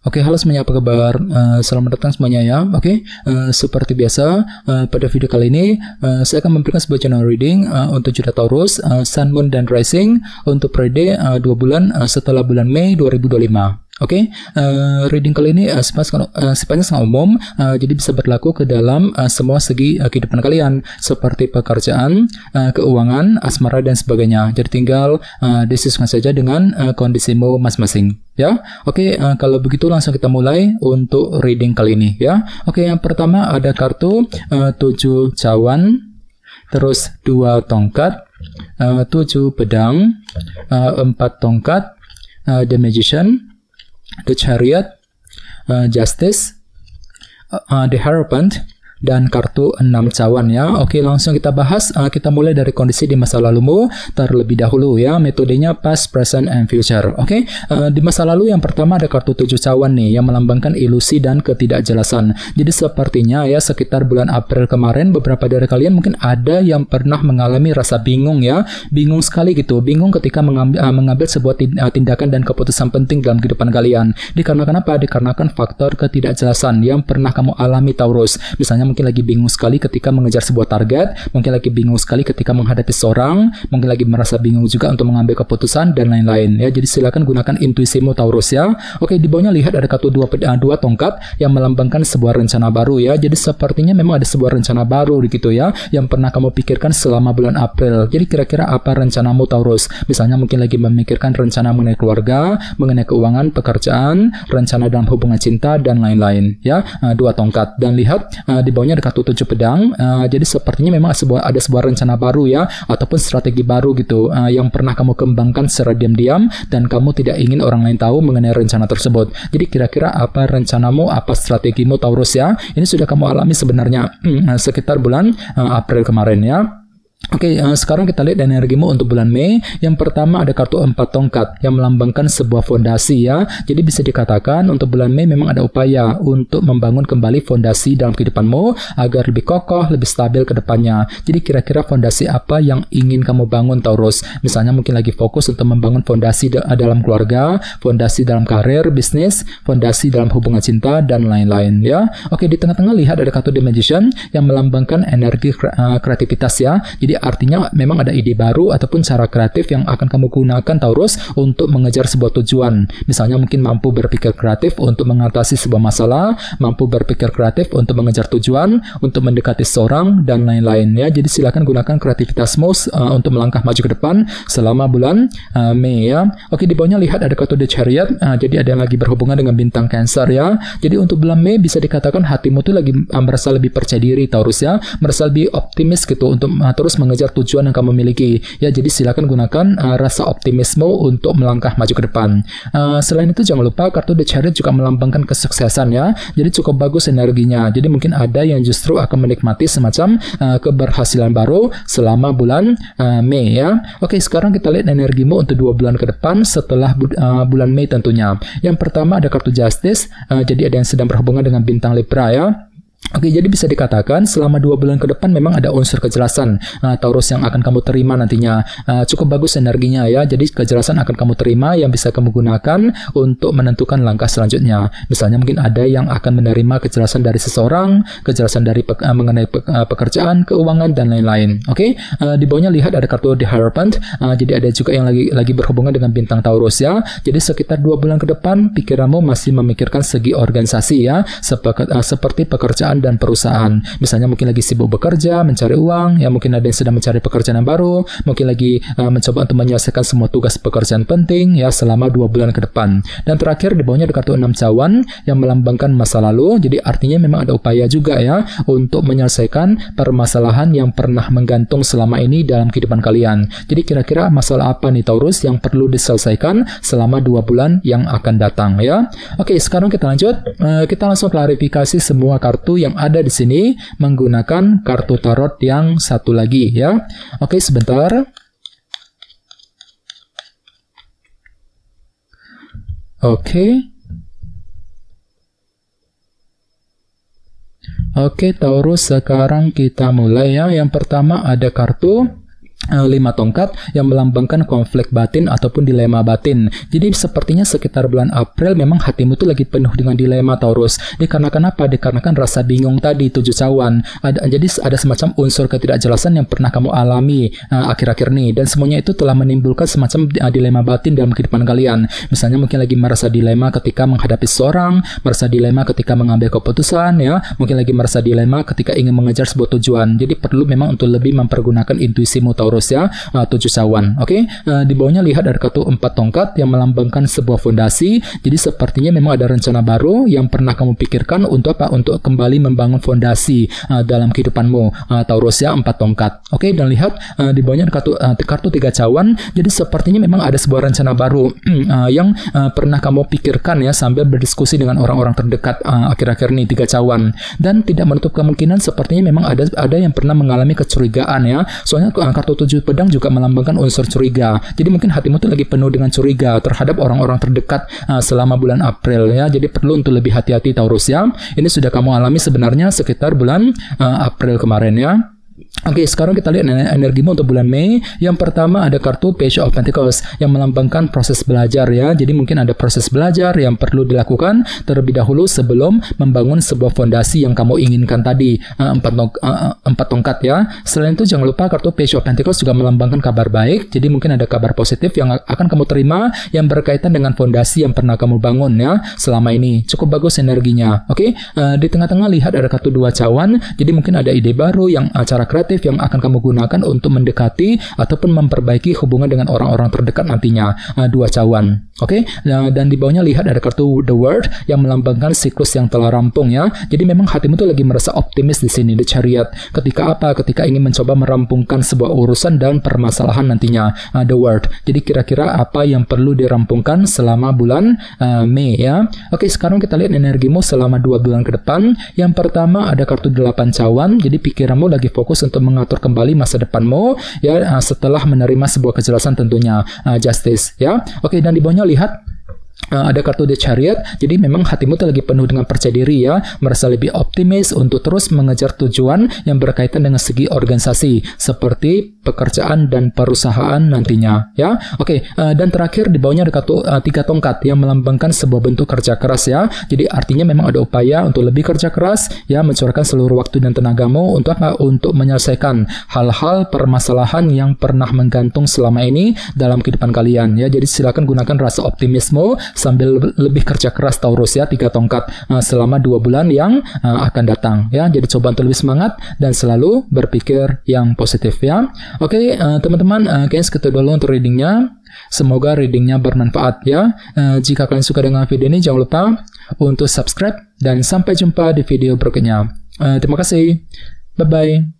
Oke, halo semuanya, apa kabar? Selamat datang semuanya ya. Oke, seperti biasa, pada video kali ini saya akan memberikan sebuah channel reading untuk zodiak Taurus, Sun, Moon, dan Rising untuk periode 2 bulan setelah bulan Mei 2025. Oke, reading kali ini sifatnya sangat umum, jadi bisa berlaku ke dalam semua segi kehidupan kalian, seperti pekerjaan, keuangan, asmara, dan sebagainya. Jadi tinggal disesuaikan saja dengan kondisimu masing-masing. Ya, oke, kalau begitu langsung kita mulai untuk reading kali ini ya. Oke, yang pertama ada kartu 7 cawan, terus 2 tongkat, 7 pedang, 4 tongkat, The Magician, The Chariot, Justice, The Hierophant, dan kartu 6 cawan ya. Oke, langsung kita bahas. Kita mulai dari kondisi di masa lalumu terlebih dahulu ya. Metodenya past, present, and future. Oke, di masa lalu yang pertama ada kartu 7 cawan nih yang melambangkan ilusi dan ketidakjelasan. Jadi sepertinya ya sekitar bulan April kemarin beberapa dari kalian mungkin ada yang pernah mengalami rasa bingung ya. Bingung sekali gitu. Bingung ketika mengambil sebuah tindakan dan keputusan penting dalam kehidupan kalian. Dikarenakan apa? Dikarenakan faktor ketidakjelasan yang pernah kamu alami Taurus. Misalnya mungkin lagi bingung sekali ketika mengejar sebuah target, mungkin lagi bingung sekali ketika menghadapi seorang, mungkin lagi merasa bingung juga untuk mengambil keputusan dan lain-lain ya. Jadi silakan gunakan intuisimu Taurus ya. Oke, di bawahnya lihat ada kartu 2 tongkat yang melambangkan sebuah rencana baru ya. Jadi sepertinya memang ada sebuah rencana baru gitu ya yang pernah kamu pikirkan selama bulan April. Jadi kira-kira apa rencanamu Taurus? Misalnya mungkin lagi memikirkan rencana mengenai keluarga, mengenai keuangan, pekerjaan, rencana dalam hubungan cinta dan lain-lain ya. 2 tongkat, dan lihat di bawahnya ada kartu 7 pedang. Jadi sepertinya memang ada sebuah rencana baru ya, ataupun strategi baru gitu yang pernah kamu kembangkan secara diam-diam dan kamu tidak ingin orang lain tahu mengenai rencana tersebut. Jadi kira-kira apa rencanamu, apa strategimu Taurus ya? Ini sudah kamu alami sebenarnya sekitar bulan April kemarin ya. Oke, sekarang kita lihat energimu untuk bulan Mei. Yang pertama ada kartu 4 tongkat yang melambangkan sebuah fondasi ya. Jadi bisa dikatakan untuk bulan Mei memang ada upaya untuk membangun kembali fondasi dalam kehidupanmu agar lebih kokoh, lebih stabil ke depannya. Jadi kira-kira fondasi apa yang ingin kamu bangun Taurus? Misalnya mungkin lagi fokus untuk membangun fondasi dalam keluarga, fondasi dalam karir, bisnis, fondasi dalam hubungan cinta dan lain-lain ya. Oke, di tengah-tengah lihat ada kartu The Magician yang melambangkan energi kreativitas ya. Jadi artinya memang ada ide baru ataupun cara kreatif yang akan kamu gunakan Taurus untuk mengejar sebuah tujuan. Misalnya mungkin mampu berpikir kreatif untuk mengatasi sebuah masalah, mampu berpikir kreatif untuk mengejar tujuan, untuk mendekati seorang dan lain-lain ya. Jadi silakan gunakan kreativitasmu untuk melangkah maju ke depan selama bulan Mei ya. Oke, di bawahnya lihat ada kartu The Chariot. Jadi ada yang lagi berhubungan dengan bintang Cancer ya. Jadi untuk bulan Mei bisa dikatakan hatimu tuh lagi merasa lebih percaya diri Taurus ya, merasa lebih optimis gitu untuk terus mengejar tujuan yang kamu miliki ya. Jadi silakan gunakan rasa optimisme untuk melangkah maju ke depan. Selain itu jangan lupa kartu The Chariot juga melambangkan kesuksesan ya. Jadi cukup bagus energinya. Jadi mungkin ada yang justru akan menikmati semacam keberhasilan baru selama bulan Mei ya. Oke, sekarang kita lihat energimu untuk 2 bulan ke depan setelah bulan Mei tentunya. Yang pertama ada kartu Justice. Jadi ada yang sedang berhubungan dengan bintang Libra ya. Oke, jadi bisa dikatakan selama 2 bulan ke depan memang ada unsur kejelasan Taurus yang akan kamu terima nantinya. Cukup bagus energinya ya. Jadi kejelasan akan kamu terima yang bisa kamu gunakan untuk menentukan langkah selanjutnya. Misalnya mungkin ada yang akan menerima kejelasan dari seseorang, kejelasan dari mengenai pekerjaan, keuangan dan lain-lain. Oke, di bawahnya lihat ada kartu The Hierophant. Jadi ada juga yang lagi berhubungan dengan bintang Taurus ya. Jadi sekitar 2 bulan ke depan pikiranmu masih memikirkan segi organisasi ya, seperti pekerjaan dan perusahaan. Misalnya mungkin lagi sibuk bekerja, mencari uang, ya mungkin ada yang sedang mencari pekerjaan yang baru, mungkin lagi mencoba untuk menyelesaikan semua tugas pekerjaan penting ya selama 2 bulan ke depan. Dan terakhir di bawahnya ada kartu 6 cawan yang melambangkan masa lalu. Jadi artinya memang ada upaya juga ya untuk menyelesaikan permasalahan yang pernah menggantung selama ini dalam kehidupan kalian. Jadi kira-kira masalah apa nih Taurus yang perlu diselesaikan selama 2 bulan yang akan datang ya. Oke, sekarang kita lanjut. Kita langsung klarifikasi semua kartu yang ada di sini menggunakan kartu tarot yang satu lagi ya. Oke, sebentar. Oke, Taurus, sekarang kita mulai ya. Yang pertama ada kartu 5 tongkat yang melambangkan konflik batin ataupun dilema batin. Jadi sepertinya sekitar bulan April memang hatimu tuh lagi penuh dengan dilema Taurus. Dikarenakan apa? Dikarenakan rasa bingung tadi 7 cawan. Jadi ada semacam unsur ketidakjelasan yang pernah kamu alami akhir-akhir ini, dan semuanya itu telah menimbulkan semacam dilema batin dalam kehidupan kalian. Misalnya mungkin lagi merasa dilema ketika menghadapi seseorang, merasa dilema ketika mengambil keputusan, ya, mungkin lagi merasa dilema ketika ingin mengejar sebuah tujuan. Jadi perlu memang untuk lebih mempergunakan intuisimu Taurus, ya. 7 cawan. Oke. Di bawahnya lihat ada kartu 4 tongkat yang melambangkan sebuah fondasi. Jadi sepertinya memang ada rencana baru yang pernah kamu pikirkan untuk apa? Untuk kembali membangun fondasi dalam kehidupanmu Taurus, ya, 4 tongkat. Oke, dan lihat di bawahnya ada kartu 3 cawan. Jadi sepertinya memang ada sebuah rencana baru yang pernah kamu pikirkan, ya, sambil berdiskusi dengan orang-orang terdekat akhir-akhir ini 3 cawan. Dan tidak menutup kemungkinan sepertinya memang ada yang pernah mengalami kecurigaan, ya. Soalnya kartu 7 pedang juga melambangkan unsur curiga. Jadi mungkin hatimu tuh lagi penuh dengan curiga terhadap orang-orang terdekat selama bulan April, ya. Jadi perlu untuk lebih hati-hati Taurus, ya. Ini sudah kamu alami sebenarnya sekitar bulan April kemarin, ya. Oke, sekarang kita lihat energimu untuk bulan Mei. Yang pertama ada kartu Page of Pentacles yang melambangkan proses belajar, ya. Jadi mungkin ada proses belajar yang perlu dilakukan terlebih dahulu sebelum membangun sebuah fondasi yang kamu inginkan tadi, 4 tongkat, ya. Selain itu jangan lupa kartu Page of Pentacles juga melambangkan kabar baik. Jadi mungkin ada kabar positif yang akan kamu terima yang berkaitan dengan fondasi yang pernah kamu bangun, ya, selama ini. Cukup bagus energinya. Oke, di tengah-tengah lihat ada kartu 2 cawan. Jadi mungkin ada ide baru yang cara kreatif yang akan kamu gunakan untuk mendekati ataupun memperbaiki hubungan dengan orang-orang terdekat nantinya. 2 cawan. Oke, dan di bawahnya lihat ada kartu The World yang melambangkan siklus yang telah rampung, ya. Jadi memang hatimu tuh lagi merasa optimis di sini, The Chariot. Ketika apa? Ketika ingin mencoba merampungkan sebuah urusan dan permasalahan nantinya. The World. Jadi kira-kira apa yang perlu dirampungkan selama bulan Mei, ya. Oke, sekarang kita lihat energimu selama 2 bulan ke depan. Yang pertama ada kartu 8 cawan. Jadi pikiranmu lagi fokus untuk mengatur kembali masa depanmu, ya, setelah menerima sebuah kejelasan tentunya, Justice, ya. Oke, dan di bawahnya lihat ada kartu The Chariot. Jadi memang hatimu tuh lagi penuh dengan percaya diri, ya, merasa lebih optimis untuk terus mengejar tujuan yang berkaitan dengan segi organisasi seperti pekerjaan dan perusahaan nantinya, ya. Oke, dan terakhir di bawahnya ada kartu 3 tongkat yang melambangkan sebuah bentuk kerja keras, ya. Jadi artinya memang ada upaya untuk lebih kerja keras, ya, mencurahkan seluruh waktu dan tenagamu untuk apa? Untuk menyelesaikan hal-hal permasalahan yang pernah menggantung selama ini dalam kehidupan kalian, ya. Jadi silakan gunakan rasa optimisme sambil lebih kerja keras Taurus, ya, 3 tongkat selama 2 bulan yang akan datang, ya. Jadi coba untuk lebih semangat dan selalu berpikir yang positif, ya. Oke, teman-teman, kayaknya segitu dulu untuk readingnya. Semoga readingnya bermanfaat, ya. Jika kalian suka dengan video ini jangan lupa untuk subscribe dan sampai jumpa di video berikutnya. Terima kasih. Bye-bye.